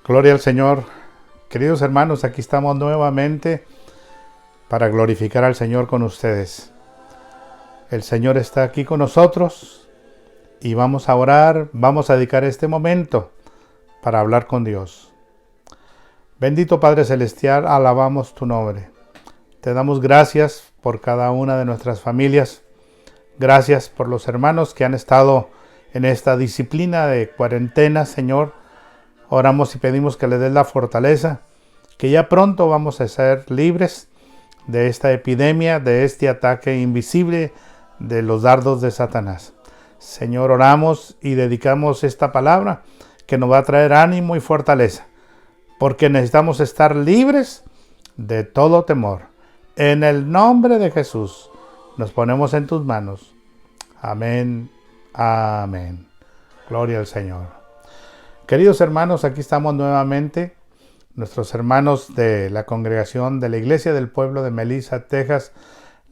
Gloria al Señor. Queridos hermanos, aquí estamos nuevamente para glorificar al Señor con ustedes. El Señor está aquí con nosotros y vamos a orar, vamos a dedicar este momento para hablar con Dios. Bendito Padre Celestial, alabamos tu nombre. Te damos gracias por cada una de nuestras familias. Gracias por los hermanos que han estado en esta disciplina de cuarentena, Señor. Oramos y pedimos que le des la fortaleza, que ya pronto vamos a ser libres de esta epidemia, de este ataque invisible de los dardos de Satanás. Señor, oramos y dedicamos esta palabra que nos va a traer ánimo y fortaleza, porque necesitamos estar libres de todo temor. En el nombre de Jesús nos ponemos en tus manos. Amén. Amén. Gloria al Señor. Queridos hermanos, aquí estamos nuevamente. Nuestros hermanos de la congregación de la Iglesia del Pueblo de Melissa, Texas,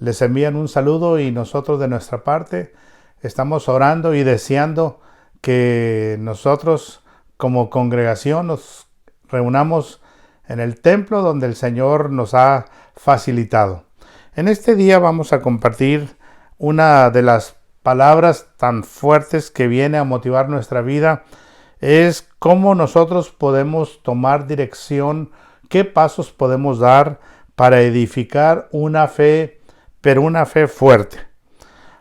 les envían un saludo y nosotros de nuestra parte estamos orando y deseando que nosotros como congregación nos reunamos en el templo donde el Señor nos ha facilitado. En este día vamos a compartir una de las palabras tan fuertes que viene a motivar nuestra vida. Es cómo nosotros podemos tomar dirección, qué pasos podemos dar para edificar una fe, pero una fe fuerte.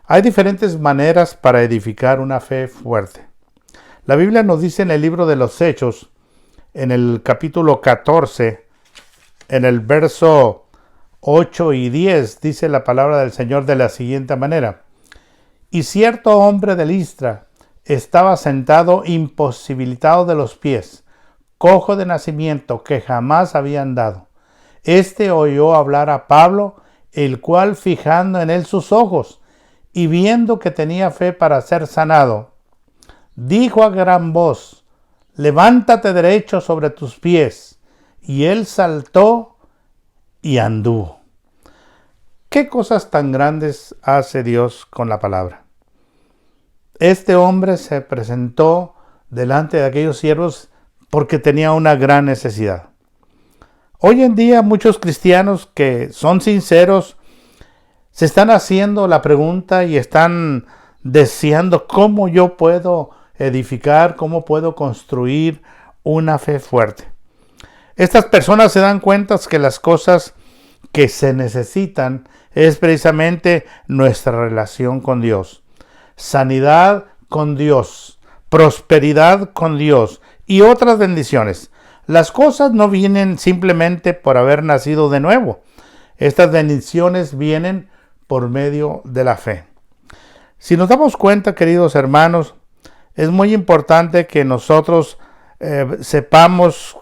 Hay diferentes maneras para edificar una fe fuerte. La Biblia nos dice en el libro de los Hechos, en el capítulo 14, en el verso 8 y 10, dice la palabra del Señor de la siguiente manera: y cierto hombre de Listra estaba sentado imposibilitado de los pies, cojo de nacimiento, que jamás había andado. Este oyó hablar a Pablo, el cual, fijando en él sus ojos y viendo que tenía fe para ser sanado, dijo a gran voz: levántate derecho sobre tus pies. Y él saltó y anduvo. ¿Qué cosas tan grandes hace Dios con la palabra? Este hombre se presentó delante de aquellos siervos porque tenía una gran necesidad. Hoy en día muchos cristianos que son sinceros se están haciendo la pregunta y están deseando cómo yo puedo edificar, cómo puedo construir una fe fuerte. Estas personas se dan cuenta que las cosas que se necesitan es precisamente nuestra relación con Dios. Sanidad con Dios, prosperidad con Dios y otras bendiciones. Las cosas no vienen simplemente por haber nacido de nuevo. Estas bendiciones vienen por medio de la fe. Si nos damos cuenta, queridos hermanos, es muy importante que nosotros sepamos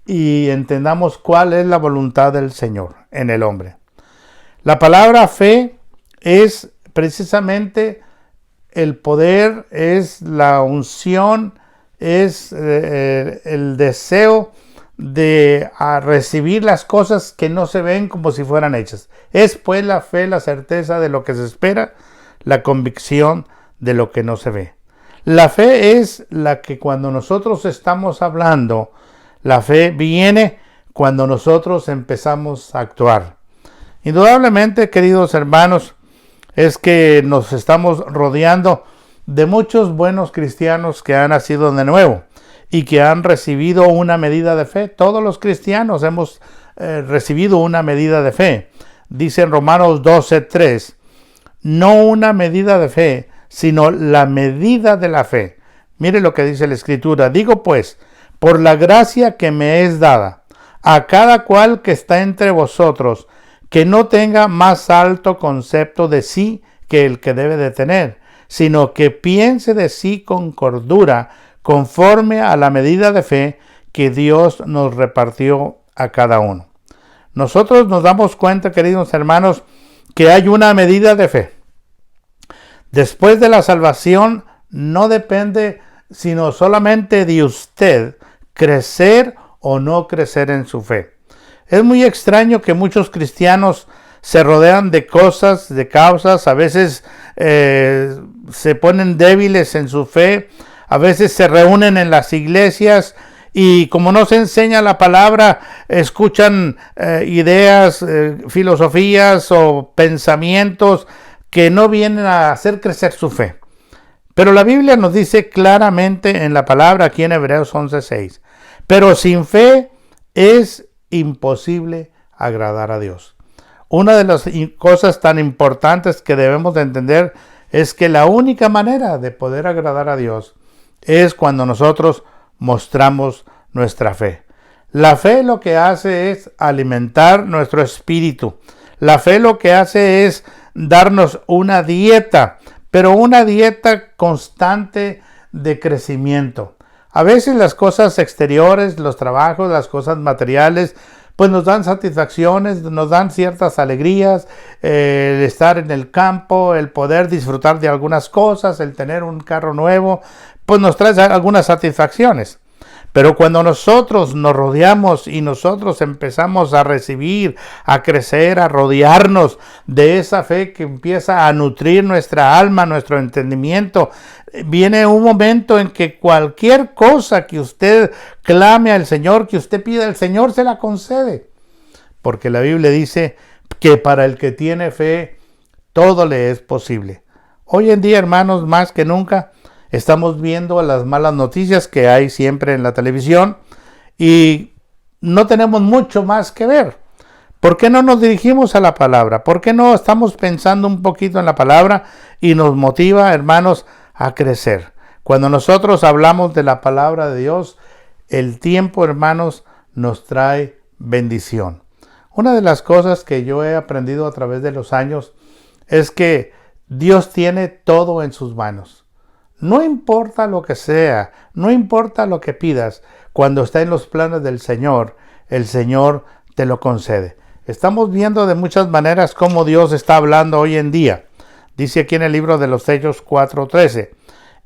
y entendamos cuál es la voluntad del Señor en el hombre. La palabra fe es precisamente el poder, es la unción, es el deseo de recibir las cosas que no se ven como si fueran hechas. Es pues la fe, la certeza de lo que se espera, la convicción de lo que no se ve. La fe es la que cuando nosotros estamos hablando, la fe viene cuando nosotros empezamos a actuar. Indudablemente, queridos hermanos, es que nos estamos rodeando de muchos buenos cristianos que han nacido de nuevo y que han recibido una medida de fe. Todos los cristianos hemos recibido una medida de fe. Dice en Romanos 12:3, no una medida de fe, sino la medida de la fe. Mire lo que dice la Escritura. Digo pues, por la gracia que me es dada, a cada cual que está entre vosotros, que no tenga más alto concepto de sí que el que debe de tener, sino que piense de sí con cordura, conforme a la medida de fe que Dios nos repartió a cada uno. Nosotros nos damos cuenta, queridos hermanos, que hay una medida de fe. Después de la salvación no depende sino solamente de usted crecer o no crecer en su fe. Es muy extraño que muchos cristianos se rodean de cosas, de causas, a veces se ponen débiles en su fe, a veces se reúnen en las iglesias y como no se enseña la palabra, escuchan ideas, filosofías o pensamientos que no vienen a hacer crecer su fe. Pero la Biblia nos dice claramente en la palabra aquí en Hebreos 11:6, pero sin fe es imposible agradar a Dios. Una de las cosas tan importantes que debemos de entender es que la única manera de poder agradar a Dios es cuando nosotros mostramos nuestra fe. La fe lo que hace es alimentar nuestro espíritu. La fe lo que hace es darnos una dieta, pero una dieta constante de crecimiento. A veces las cosas exteriores, los trabajos, las cosas materiales, pues nos dan satisfacciones, nos dan ciertas alegrías, el estar en el campo, el poder disfrutar de algunas cosas, el tener un carro nuevo, pues nos trae algunas satisfacciones. Pero cuando nosotros nos rodeamos y nosotros empezamos a recibir, a crecer, a rodearnos de esa fe que empieza a nutrir nuestra alma, nuestro entendimiento, viene un momento en que cualquier cosa que usted clame al Señor, que usted pida, el Señor se la concede. Porque la Biblia dice que para el que tiene fe, todo le es posible. Hoy en día, hermanos, más que nunca, estamos viendo las malas noticias que hay siempre en la televisión y no tenemos mucho más que ver. ¿Por qué no nos dirigimos a la palabra? ¿Por qué no estamos pensando un poquito en la palabra y nos motiva, hermanos, a crecer? Cuando nosotros hablamos de la palabra de Dios, el tiempo, hermanos, nos trae bendición. Una de las cosas que yo he aprendido a través de los años es que Dios tiene todo en sus manos. No importa lo que sea, no importa lo que pidas, cuando está en los planes del Señor, el Señor te lo concede. Estamos viendo de muchas maneras cómo Dios está hablando hoy en día. Dice aquí en el libro de los Hechos 4:13.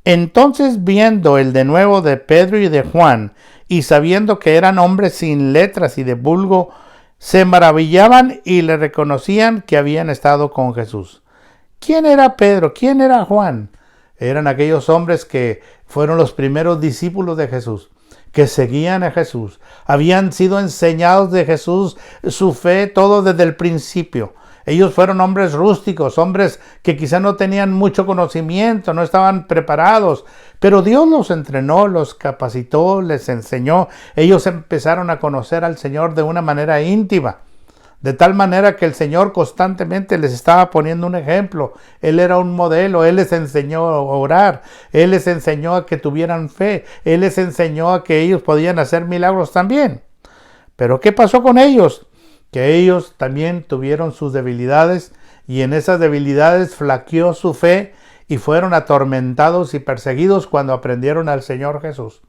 Entonces, viendo el denuedo de Pedro y de Juan, y sabiendo que eran hombres sin letras y de vulgo, se maravillaban y le reconocían que habían estado con Jesús. ¿Quién era Pedro? ¿Quién era Juan? Eran aquellos hombres que fueron los primeros discípulos de Jesús, que seguían a Jesús. Habían sido enseñados de Jesús su fe todo desde el principio. Ellos fueron hombres rústicos, hombres que quizá no tenían mucho conocimiento, no estaban preparados, pero Dios los entrenó, los capacitó, les enseñó. Ellos empezaron a conocer al Señor de una manera íntima. De tal manera que el Señor constantemente les estaba poniendo un ejemplo. Él era un modelo, Él les enseñó a orar, Él les enseñó a que tuvieran fe, Él les enseñó a que ellos podían hacer milagros también. Pero ¿qué pasó con ellos? Que ellos también tuvieron sus debilidades y en esas debilidades flaqueó su fe y fueron atormentados y perseguidos cuando aprendieron al Señor Jesús.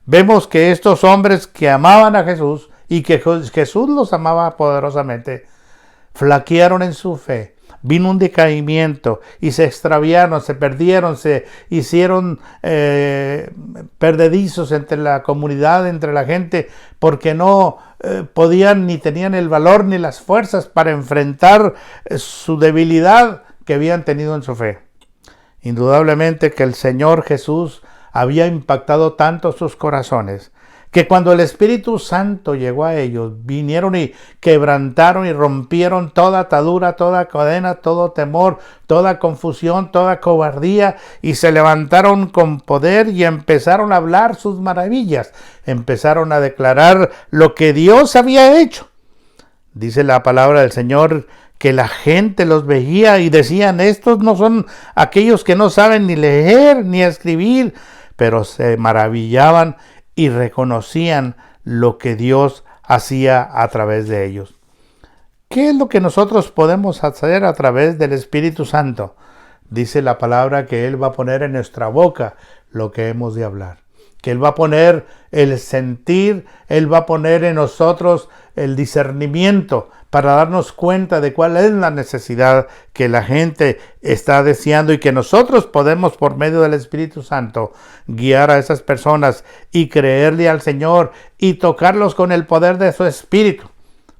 Vemos que estos hombres que amaban a Jesús y que Jesús los amaba poderosamente, flaquearon en su fe. Vino un decaimiento y se extraviaron, se perdieron, se hicieron perdedizos entre la comunidad, entre la gente, porque no podían ni tenían el valor ni las fuerzas para enfrentar su debilidad que habían tenido en su fe. Indudablemente que el Señor Jesús había impactado tanto sus corazones, que cuando el Espíritu Santo llegó a ellos, vinieron y quebrantaron y rompieron toda atadura, toda cadena, todo temor, toda confusión, toda cobardía, y se levantaron con poder y empezaron a hablar sus maravillas, empezaron a declarar lo que Dios había hecho. Dice la palabra del Señor que la gente los veía y decían, estos no son aquellos que no saben ni leer ni escribir, pero se maravillaban y reconocían lo que Dios hacía a través de ellos. ¿Qué es lo que nosotros podemos hacer a través del Espíritu Santo? Dice la palabra que Él va a poner en nuestra boca lo que hemos de hablar. Que Él va a poner el sentir, Él va a poner en nosotros el discernimiento para darnos cuenta de cuál es la necesidad que la gente está deseando y que nosotros podemos por medio del Espíritu Santo guiar a esas personas y creerle al Señor y tocarlos con el poder de su Espíritu.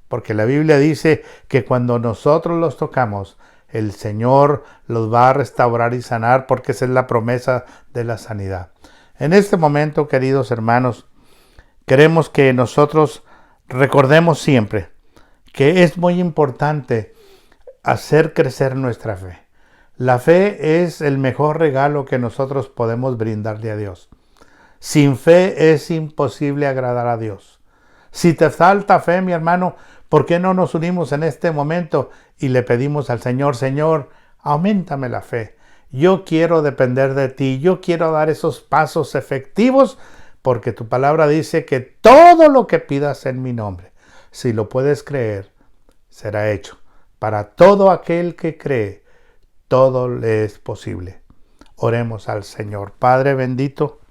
Porque la Biblia dice que cuando nosotros los tocamos, el Señor los va a restaurar y sanar, porque esa es la promesa de la sanidad. En este momento, queridos hermanos, Queremos que nosotros recordemos siempre que es muy importante hacer crecer nuestra fe. La fe es el mejor regalo que nosotros podemos brindarle a Dios. Sin fe es imposible agradar a Dios. Si te falta fe, mi hermano, ¿por qué no nos unimos en este momento y le pedimos al Señor, Señor, auméntame la fe? Yo quiero depender de ti, yo quiero dar esos pasos efectivos, porque tu palabra dice que todo lo que pidas en mi nombre, si lo puedes creer, será hecho. Para todo aquel que cree, todo le es posible. Oremos al Señor. Padre bendito,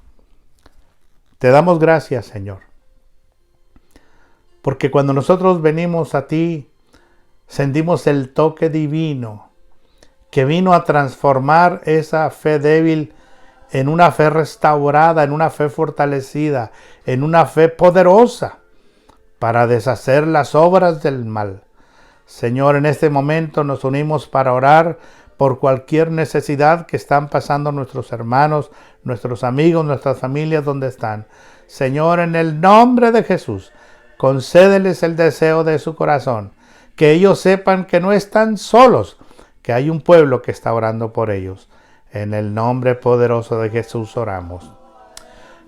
te damos gracias, Señor, porque cuando nosotros venimos a ti, sentimos el toque divino que vino a transformar esa fe débil en una fe restaurada, en una fe fortalecida, en una fe poderosa para deshacer las obras del mal. Señor, en este momento nos unimos para orar por cualquier necesidad que están pasando nuestros hermanos, nuestros amigos, nuestras familias donde están. Señor, en el nombre de Jesús, concédeles el deseo de su corazón, que ellos sepan que no están solos, que hay un pueblo que está orando por ellos. En el nombre poderoso de Jesús oramos.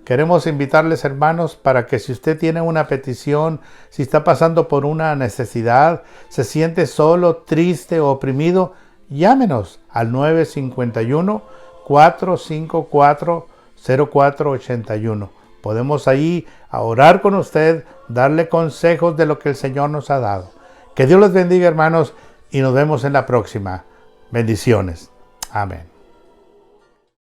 Queremos invitarles, hermanos, para que si usted tiene una petición, si está pasando por una necesidad, se siente solo, triste o oprimido, llámenos al 951-454-0481. Podemos ahí a orar con usted, darle consejos de lo que el Señor nos ha dado. Que Dios les bendiga, hermanos, y nos vemos en la próxima. Bendiciones. Amén.